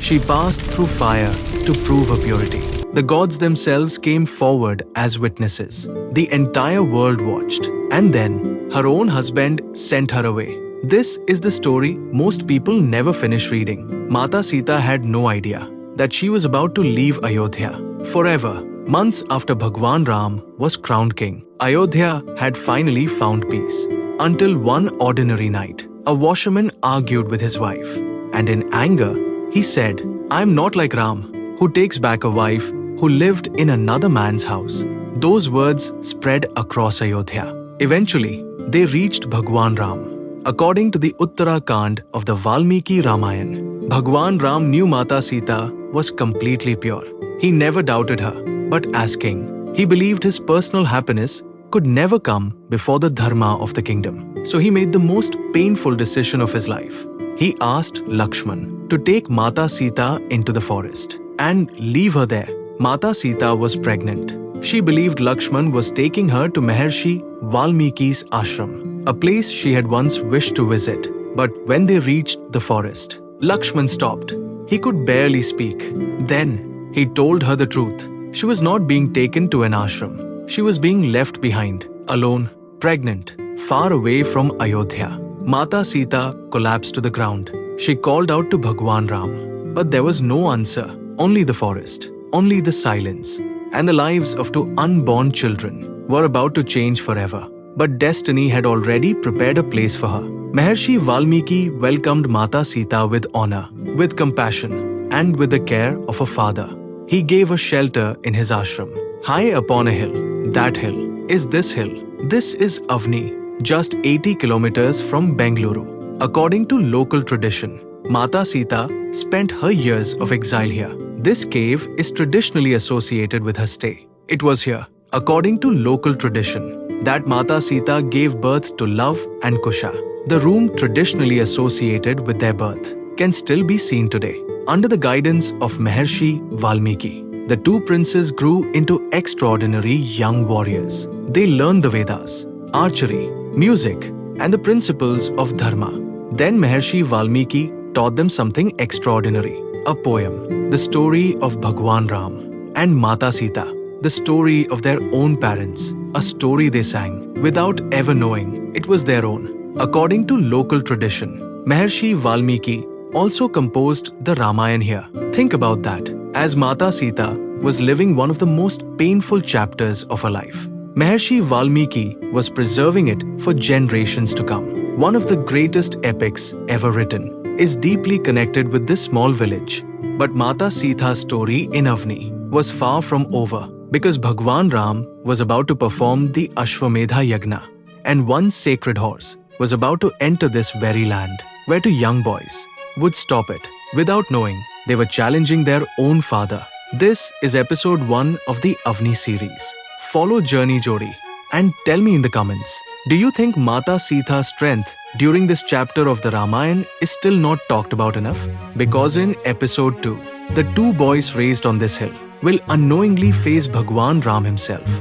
She passed through fire to prove her purity. The gods themselves came forward as witnesses. The entire world watched. And then, her own husband sent her away. This is the story most people never finish reading. Mata Sita had no idea that she was about to leave Ayodhya forever. Months after Bhagwan Ram was crowned king, Ayodhya had finally found peace. Until one ordinary night, a washerman argued with his wife. And in anger, he said, "I am not like Ram, who takes back a wife who lived in another man's house." Those words spread across Ayodhya. Eventually, they reached Bhagwan Ram. According to the Uttara Kanda of the Valmiki Ramayana, Bhagwan Ram knew Mata Sita was completely pure. He never doubted her, but as king, he believed his personal happiness could never come before the dharma of the kingdom. So he made the most painful decision of his life. He asked Lakshmana to take Mata Sita into the forest and leave her there. Mata Sita was pregnant. She believed Lakshmana was taking her to Maharishi Valmiki's ashram, a place she had once wished to visit. But when they reached the forest, Lakshmana stopped. He could barely speak. Then he told her the truth. She was not being taken to an ashram. She was being left behind, alone, pregnant, far away from Ayodhya. Mata Sita collapsed to the ground. She called out to Bhagwan Ram, but there was no answer. Only the forest, only the silence, and the lives of two unborn children were about to change forever. But destiny had already prepared a place for her. Maharishi Valmiki welcomed Mata Sita with honor, with compassion, and with the care of a father. He gave her shelter in his ashram, high upon a hill. That hill is this hill. This is Avani, just 80 kilometers from Bengaluru. According to local tradition, Mata Sita spent her years of exile here. This cave is traditionally associated with her stay. It was here, according to local tradition, that Mata Sita gave birth to Lava and Kusha. The room traditionally associated with their birth can still be seen today. Under the guidance of Maharishi Valmiki, the two princes grew into extraordinary young warriors. They learned the Vedas, archery, music, and the principles of dharma. Then Maharishi Valmiki taught them something extraordinary, a poem, the story of Bhagwan Ram and Mata Sita, the story of their own parents, a story they sang without ever knowing it was their own. According to local tradition, Maharishi Valmiki also composed the Ramayana here. Think about that. As Mata Sita was living one of the most painful chapters of her life, Maharishi Valmiki was preserving it for generations to come. One of the greatest epics ever written is deeply connected with this small village. But Mata Sita's story in Avani was far from over, because Bhagwan Ram was about to perform the Ashwamedha Yagna, and one sacred horse was about to enter this very land, where two young boys would stop it. Without knowing, they were challenging their own father. This is episode 1 of the Avani series. Follow Journey Jodi and tell me in the comments, do you think Mata Sita's strength during this chapter of the Ramayana is still not talked about enough? Because in episode 2, the two boys raised on this hill will unknowingly face Bhagwan Ram himself.